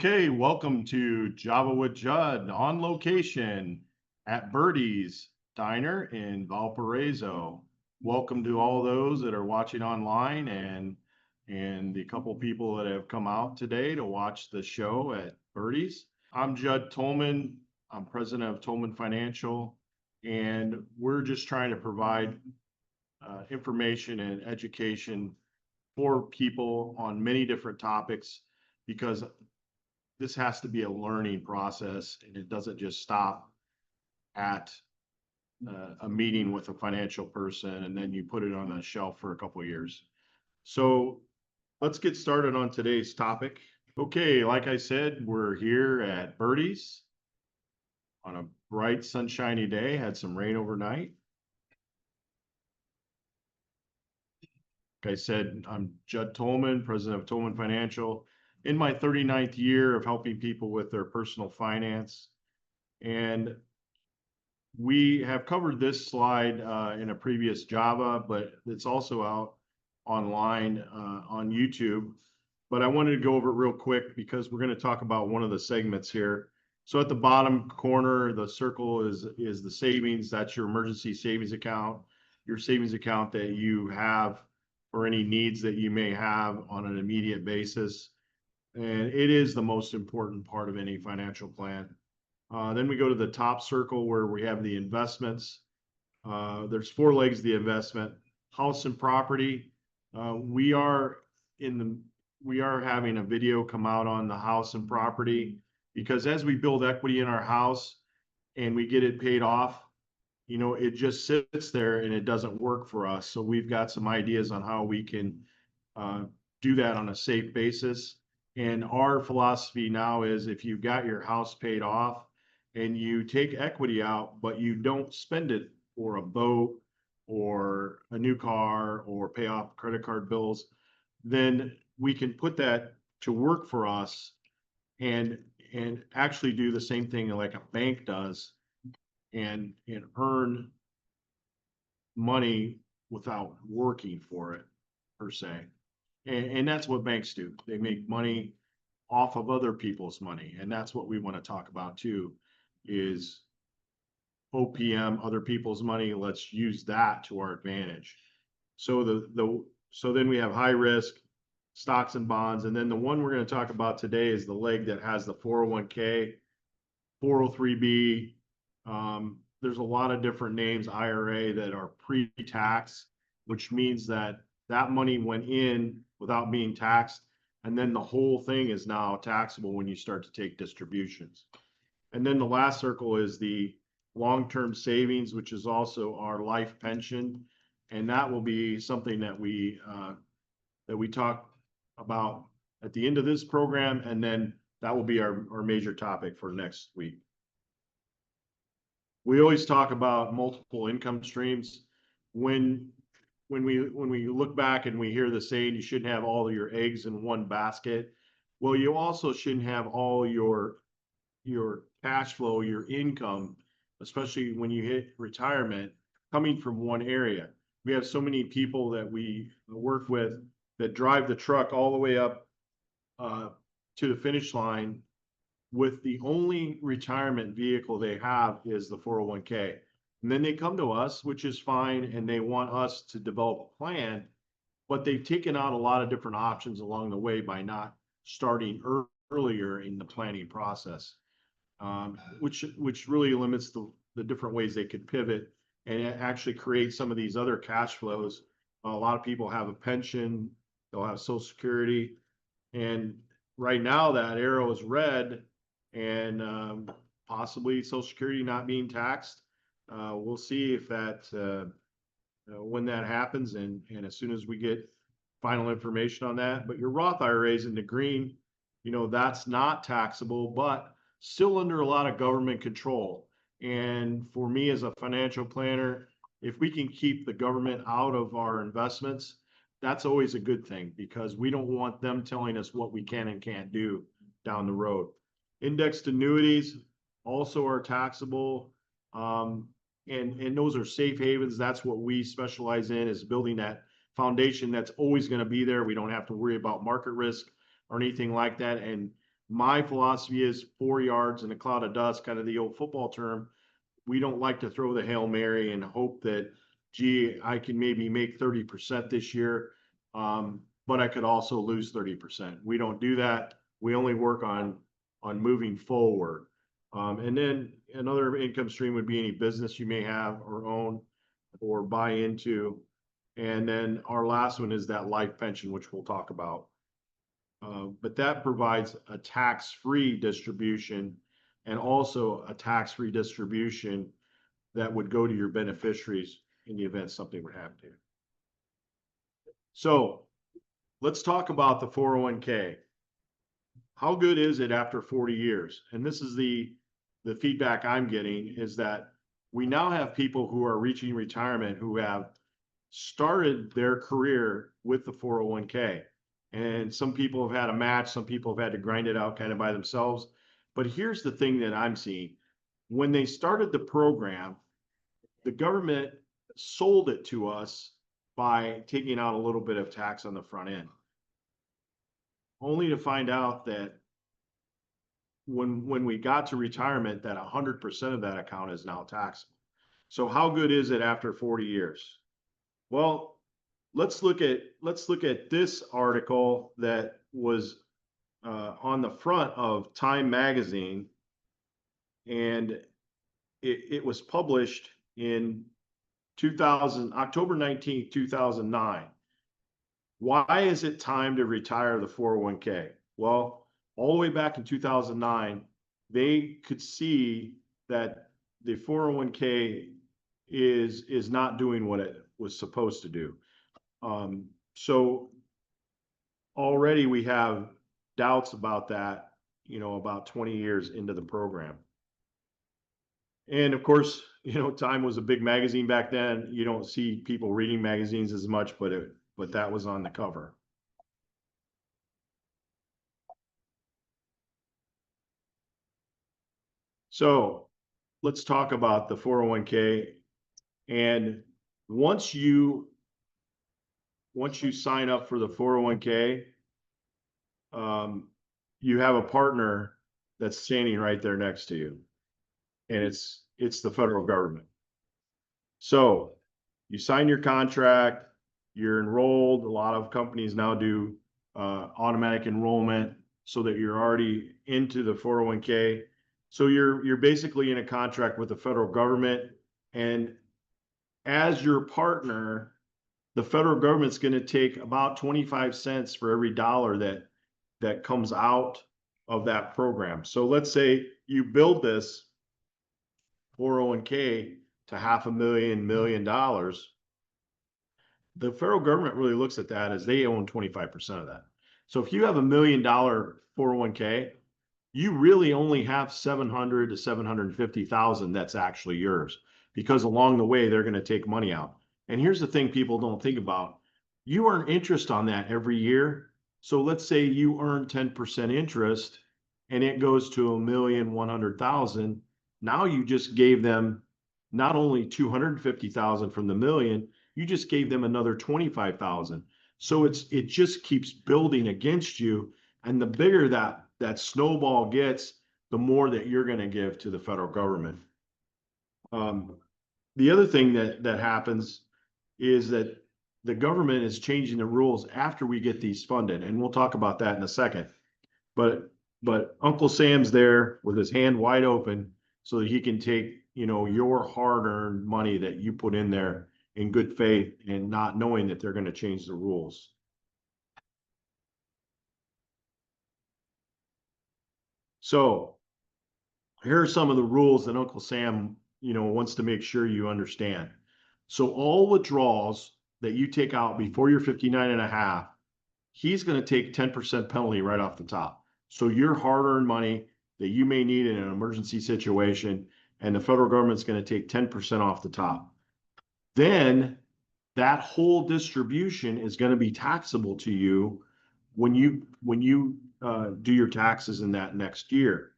Okay, welcome to Java with Judd on location at Birdie's Diner in Valparaiso. Welcome to all those that are watching online and the couple people that have come out today to watch the show at Birdie's. I'm Judd Tolmen. I'm president of Tolmen Financial, and we're just trying to provide information and education for people on many different topics because this has to be a learning process and it doesn't just stop at a meeting with a financial person and then you put it on a shelf for a couple of years. So let's get started on today's topic. Okay, like I said, we're here at Birdie's on a bright sunshiny day, had some rain overnight. Like I said, I'm Judd Tolmen, president of Tolmen Financial, in my 39th year of helping people with their personal finance. And we have covered this slide in a previous Java, but it's also out online on YouTube. But I wanted to go over it real quick because we're going to talk about one of the segments here. So at the bottom corner, the circle is the savings. That's your emergency savings account, your savings account that you have for any needs that you may have on an immediate basis. And it is the most important part of any financial plan. Then we go to the top circle where we have the investments. There's four legs of the investment. House and property. We are having a video come out on the house and property because as we build equity in our house and we get it paid off, you know, it just sits there and it doesn't work for us. So we've got some ideas on how we can do that on a safe basis. And our philosophy now is if you've got your house paid off and you take equity out, but you don't spend it for a boat or a new car or pay off credit card bills, then we can put that to work for us and actually do the same thing like a bank does and earn money without working for it per se. And that's what banks do. They make money off of other people's money. And that's what we want to talk about too, is OPM, other people's money. Let's use that to our advantage. So so then we have high risk stocks and bonds. And then the one we're going to talk about today is the leg that has the 401k, 403b. There's a lot of different names, IRA, that are pre-tax, which means that money went in without being taxed. And then the whole thing is now taxable when you start to take distributions. And then the last circle is the long-term savings, which is also our life pension. And that will be something that we talk about at the end of this program. And then that will be our major topic for next week. We always talk about multiple income streams. When we look back and we hear the saying, you shouldn't have all of your eggs in one basket. Well, you also shouldn't have all your cash flow, your income, especially when you hit retirement, coming from one area. We have so many people that we work with that drive the truck all the way up to the finish line with the only retirement vehicle they have is the 401k. And then they come to us, which is fine, and they want us to develop a plan, but they've taken out a lot of different options along the way by not starting earlier in the planning process, which really limits the different ways they could pivot and actually create some of these other cash flows. A lot of people have a pension, they'll have Social Security, and right now that arrow is red and possibly Social Security not being taxed. We'll see if that when that happens and as soon as we get final information on that. But your Roth IRAs in the green, you know, that's not taxable, but still under a lot of government control. And for me as a financial planner, if we can keep the government out of our investments, that's always a good thing because we don't want them telling us what we can and can't do down the road. Indexed annuities also are taxable. And those are safe havens. That's what we specialize in, is building that foundation that's always going to be there. We don't have to worry about market risk or anything like that. And My philosophy is 4 yards in a cloud of dust, kind of the old football term. We don't like to throw the Hail Mary and hope that, gee, I can maybe make 30% this year, but I could also lose 30%. We don't do that. We only work on moving forward. And then another income stream would be any business you may have or own or buy into. And then our last one is that life pension, which we'll talk about. But that provides a tax-free distribution and also a tax-free distribution that would go to your beneficiaries in the event something would happen to you. So let's talk about the 401k. How good is it after 40 years? And this is the feedback I'm getting, is that we now have people who are reaching retirement who have started their career with the 401k. And some people have had a match, some people have had to grind it out kind of by themselves. But here's the thing that I'm seeing. When they started the program, the government sold it to us by taking out a little bit of tax on the front end, only to find out that when we got to retirement, that 100% of that account is now taxable. So how good is it after 40 years? Well, let's look at this article that was on the front of Time magazine, and it was published in October 19th, 2009. Why is it time to retire the 401k? Well, all the way back in 2009, they could see that the 401k is not doing what it was supposed to do. So already we have doubts about that, about 20 years into the program. And of course, Time was a big magazine back then. You don't see people reading magazines as much, but that was on the cover. So let's talk about the 401k. And once you sign up for the 401k, you have a partner that's standing right there next to you, and it's the federal government. So you sign your contract, you're enrolled. A lot of companies now do automatic enrollment so that you're already into the 401k. So you're basically in a contract with the federal government, and as your partner, the federal government's going to take about 25 cents for every dollar that comes out of that program. So let's say you build this 401k to $500,000, $1 million. The federal government really looks at that as they own 25% of that. So if you have $1 million 401k, you really only have 700 to 750,000 that's actually yours, because along the way they're going to take money out. And here's the thing people don't think about. You earn interest on that every year. So let's say you earn 10% interest and it goes to 1,100,000. Now you just gave them not only 250,000 from the million, you just gave them another 25,000. So it just keeps building against you. And the bigger that snowball gets, the more that you're going to give to the federal government. The other thing that happens is that the government is changing the rules after we get these funded, and we'll talk about that in a second. But Uncle Sam's there with his hand wide open so that he can take, your hard-earned money that you put in there in good faith and not knowing that they're going to change the rules. So here are some of the rules that Uncle Sam, wants to make sure you understand. So all withdrawals that you take out before you're 59 and a half, he's going to take 10% penalty right off the top. So your hard-earned money that you may need in an emergency situation, and the federal government's going to take 10% off the top. Then that whole distribution is going to be taxable to you when you do your taxes in that next year.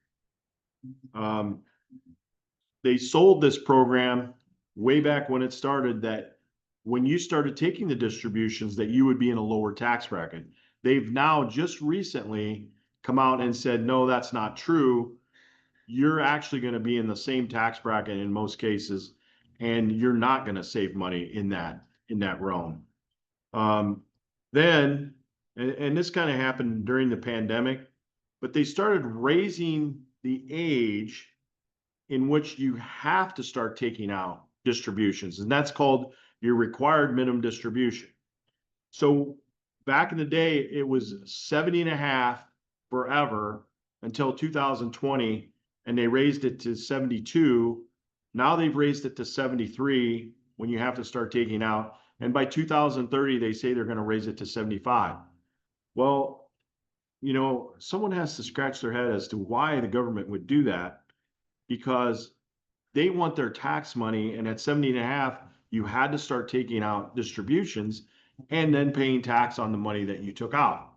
They sold this program way back when it started, that when you started taking the distributions that you would be in a lower tax bracket. They've now just recently come out and said, no, that's not true, you're actually going to be in the same tax bracket in most cases, and you're not going to save money in that realm. Um, then, and this kind of happened during the pandemic, but they started raising the age in which you have to start taking out distributions, and that's called your required minimum distribution. So back in the day, it was 70 and a half forever until 2020, and they raised it to 72. Now they've raised it to 73 when you have to start taking out. And by 2030, they say they're going to raise it to 75. Well, someone has to scratch their head as to why the government would do that, because they want their tax money. And at 70 and a half, you had to start taking out distributions and then paying tax on the money that you took out.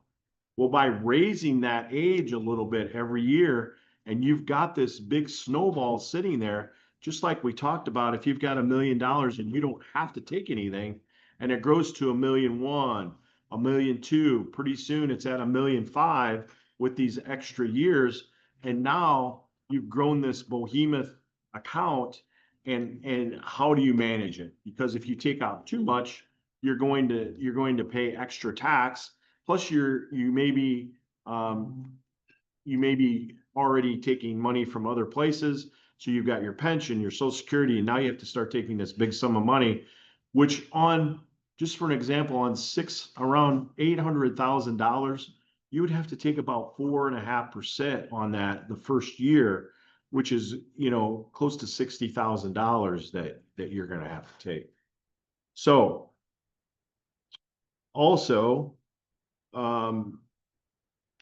Well, by raising that age a little bit every year, and you've got this big snowball sitting there, just like we talked about, if you've got $1 million and you don't have to take anything, and it grows to 1,000,001, 1,000,002, pretty soon it's at 1,000,005 with these extra years. And now you've grown this behemoth account, and how do you manage it? Because if you take out too much, you're going to pay extra tax. Plus, you may be already taking money from other places. So you've got your pension, your Social Security, and now you have to start taking this big sum of money, which just for an example, on around $800,000, you would have to take about 4.5% on that the first year, which is, close to $60,000 that you're going to have to take. So also,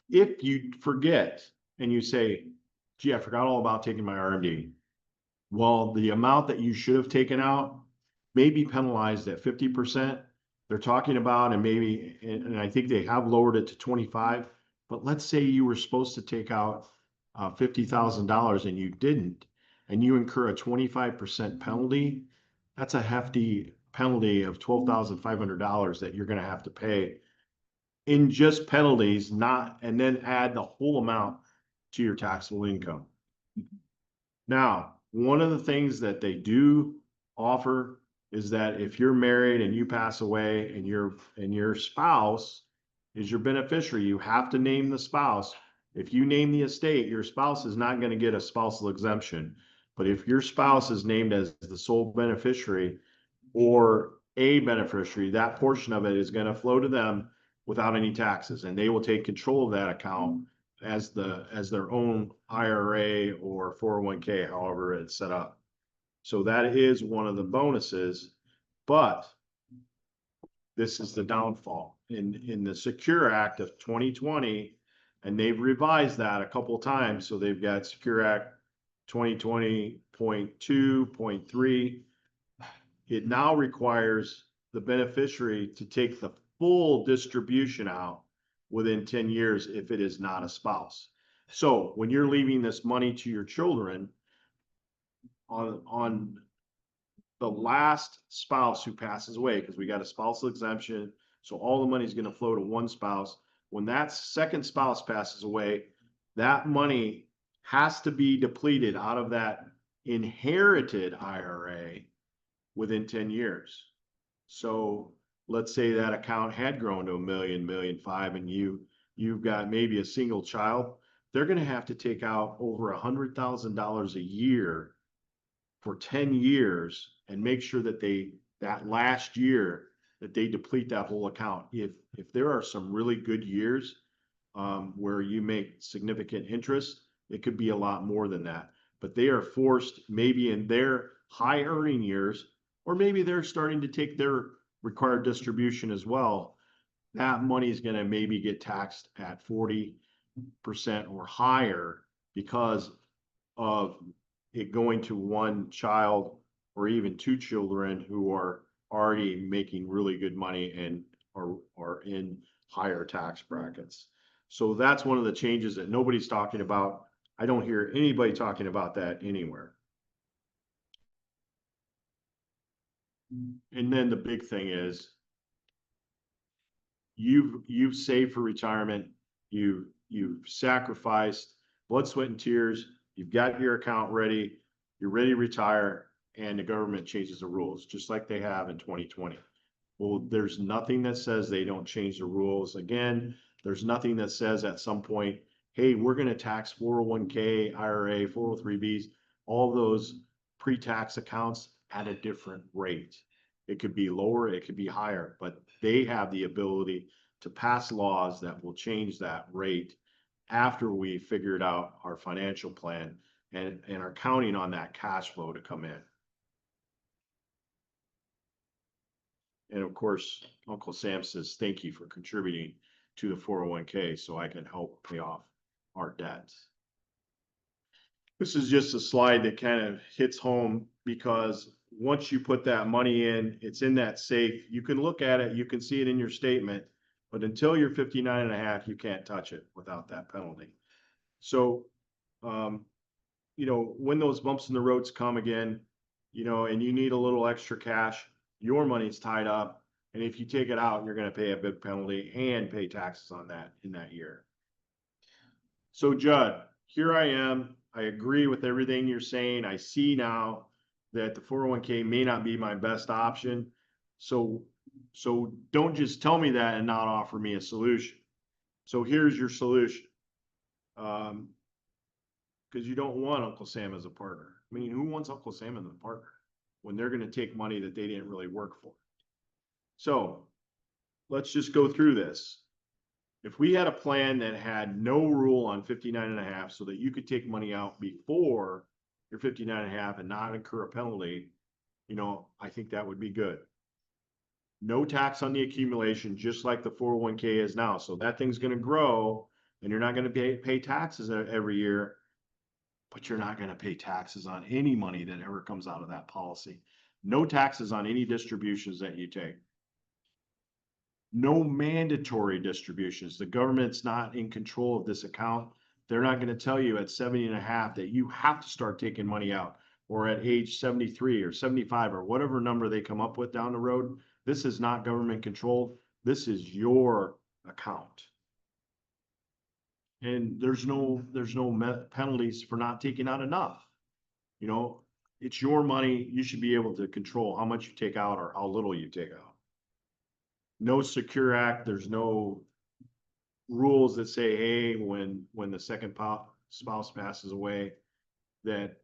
if you forget and you say, gee, I forgot all about taking my RMD. Well, the amount that you should have taken out may be penalized at 50%. They're talking about, and I think they have lowered it to 25, but let's say you were supposed to take out $50,000 and you didn't, and you incur a 25% penalty. That's a hefty penalty of $12,500 that you're going to have to pay in just penalties, and then add the whole amount to your taxable income. Now, one of the things that they do offer is that if you're married and you pass away and your spouse is your beneficiary, you have to name the spouse. If you name the estate, your spouse is not going to get a spousal exemption. But if your spouse is named as the sole beneficiary or a beneficiary, that portion of it is going to flow to them without any taxes, and they will take control of that account as their own IRA or 401k, however it's set up. So that is one of the bonuses, but this is the downfall in the Secure Act of 2020, and they've revised that a couple of times. So they've got Secure Act 2020.2.3. It now requires the beneficiary to take the full distribution out within 10 years if it is not a spouse. So when you're leaving this money to your children, on the last spouse who passes away, because we got a spousal exemption, so all the money is going to flow to one spouse. When that second spouse passes away, that money has to be depleted out of that inherited IRA within 10 years. So let's say that account had grown to 1,000,000, 1,000,005, and you've got maybe a single child. They're going to have to take out over $100,000 a year for 10 years and make sure that that last year that they deplete that whole account. If there are some really good years where you make significant interest, it could be a lot more than that. But they are forced, maybe in their high earning years, or maybe they're starting to take their required distribution as well, that money is going to maybe get taxed at 40% or higher because of it going to one child or even two children who are already making really good money and are in higher tax brackets. So that's one of the changes that nobody's talking about. I don't hear anybody talking about that anywhere. And then the big thing is you've saved for retirement. you've sacrificed blood, sweat, and tears. You've got your account ready. You're ready to retire, and the government changes the rules, just like they have in 2020. Well, there's nothing that says they don't change the rules. Again, there's nothing that says at some point, hey, we're going to tax 401k, IRA, 403bs, all those pre-tax accounts at a different rate. It could be lower, it could be higher, but they have the ability to pass laws that will change that rate after we figured out our financial plan and are counting on that cash flow to come in. And of course, Uncle Sam says, thank you for contributing to the 401k so I can help pay off our debts. This is just a slide that kind of hits home because once you put that money in, it's in that safe. You can look at it, you can see it in your statement, but until you're 59 and a half, you can't touch it without that penalty. So, when those bumps in the roads come again, and you need a little extra cash, your money's tied up. And if you take it out, you're going to pay a big penalty and pay taxes on that in that year. So Judd, here I am. I agree with everything you're saying. I see now that the 401k may not be my best option. So don't just tell me that and not offer me a solution. So here's your solution. Because you don't want Uncle Sam as a partner. I mean, who wants Uncle Sam as a partner when they're going to take money that they didn't really work for? So let's just go through this. If we had a plan that had no rule on 59 and a half so that you could take money out before you're 59 and a half and not incur a penalty, I think that would be good. No tax on the accumulation, just like the 401k is now. So that thing's going to grow and you're not going to pay taxes every year, but you're not going to pay taxes on any money that ever comes out of that policy. No taxes on any distributions that you take. No mandatory distributions. The government's not in control of this account. They're not going to tell you at 70 and a half that you have to start taking money out, or at age 73 or 75 or whatever number they come up with down the road. This is not government controlled. This is your account. And there's no penalties for not taking out enough. It's your money. You should be able to control how much you take out or how little you take out. No Secure Act. There's no rules that say, hey, when the second spouse passes away, that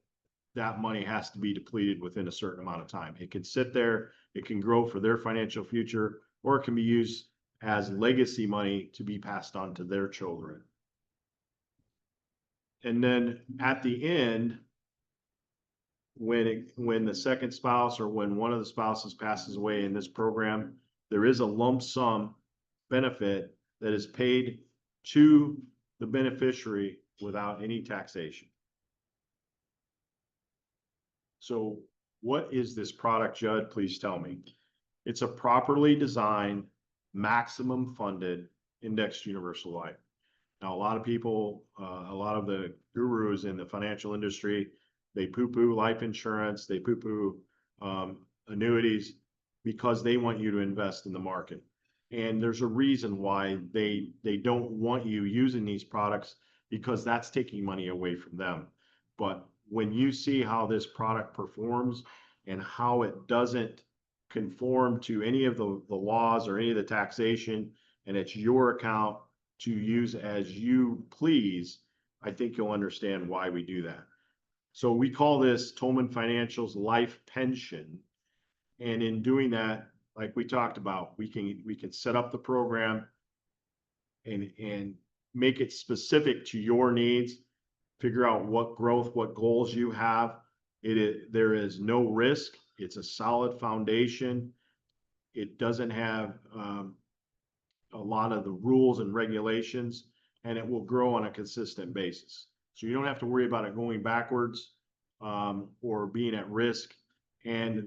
money has to be depleted within a certain amount of time. It can sit there, it can grow for their financial future, or it can be used as legacy money to be passed on to their children. And then at the end, when the second spouse or when one of the spouses passes away in this program, there is a lump sum benefit that is paid to the beneficiary without any taxation. So what is this product, Judd? Please tell me. It's a properly designed, maximum funded indexed universal life. Now, a lot of people, a lot of the gurus in the financial industry, they poo-poo life insurance, they poo-poo annuities because they want you to invest in the market. And there's a reason why they don't want you using these products, because that's taking money away from them. But when you see how this product performs and how it doesn't conform to any of the laws or any of the taxation, and it's your account to use as you please, I think you'll understand why we do that. So we call this Tolmen Financial's Life Pension. And in doing that, like we talked about, we can set up the program and make it specific to your needs, figure out what growth, what goals you have. There is no risk. It's a solid foundation. It doesn't have a lot of the rules and regulations, and it will grow on a consistent basis. So you don't have to worry about it going backwards or being at risk. And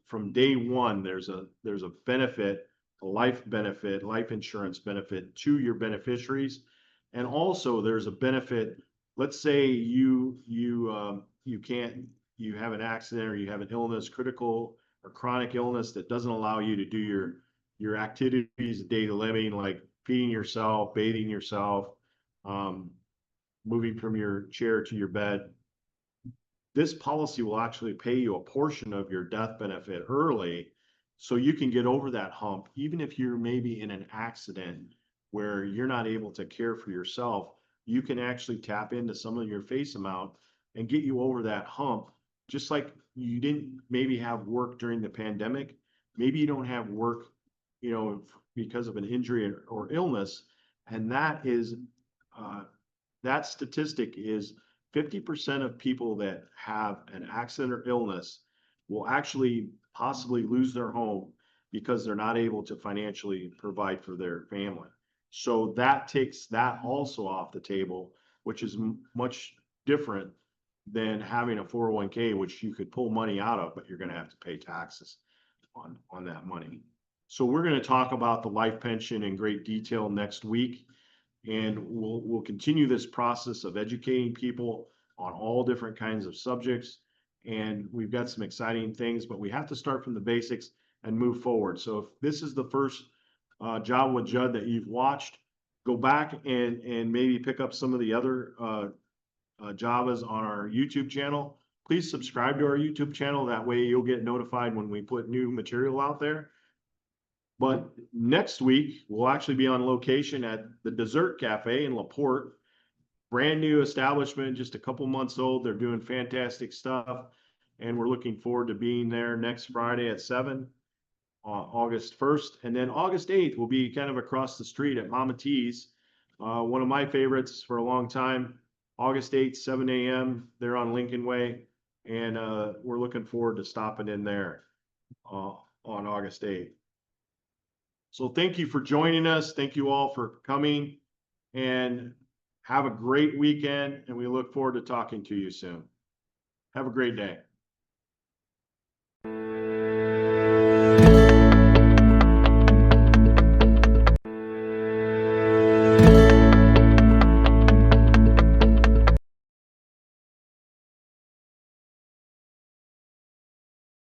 from day one, there's a benefit, a life benefit, life insurance benefit to your beneficiaries. And also there's a benefit. Let's say you have an accident or you have an illness, critical or chronic illness that doesn't allow you to do your activities of daily living, like feeding yourself, bathing yourself, moving from your chair to your bed. This policy will actually pay you a portion of your death benefit early, so you can get over that hump, even if you're maybe in an accident where you're not able to care for yourself. You can actually tap into some of your face amount and get you over that hump. Just like you didn't maybe have work during the pandemic, maybe you don't have work, because of an injury or illness, and that statistic is 50% of people that have an accident or illness will actually possibly lose their home because they're not able to financially provide for their family. So that takes that also off the table, which is much different than having a 401k, which you could pull money out of, but you're going to have to pay taxes on that money. So we're going to talk about the life pension in great detail next week. And we'll continue this process of educating people on all different kinds of subjects. And we've got some exciting things, but we have to start from the basics and move forward. So if this is the first Job with Judd that you've watched, go back and maybe pick up some of the other Javas on our YouTube channel. Please subscribe to our YouTube channel. That way you'll get notified when we put new material out there. But next week, we'll actually be on location at the Dessert Cafe in LaPorte. Brand new establishment, just a couple months old. They're doing fantastic stuff. And we're looking forward to being there next Friday at 7, August 1st. And then August 8th, we'll be kind of across the street at Mama T's. One of my favorites for a long time. August 8th, 7 a.m. They're on Lincoln Way. And we're looking forward to stopping in there on August 8th. So thank you for joining us. Thank you all for coming, and have a great weekend. And we look forward to talking to you soon. Have a great day.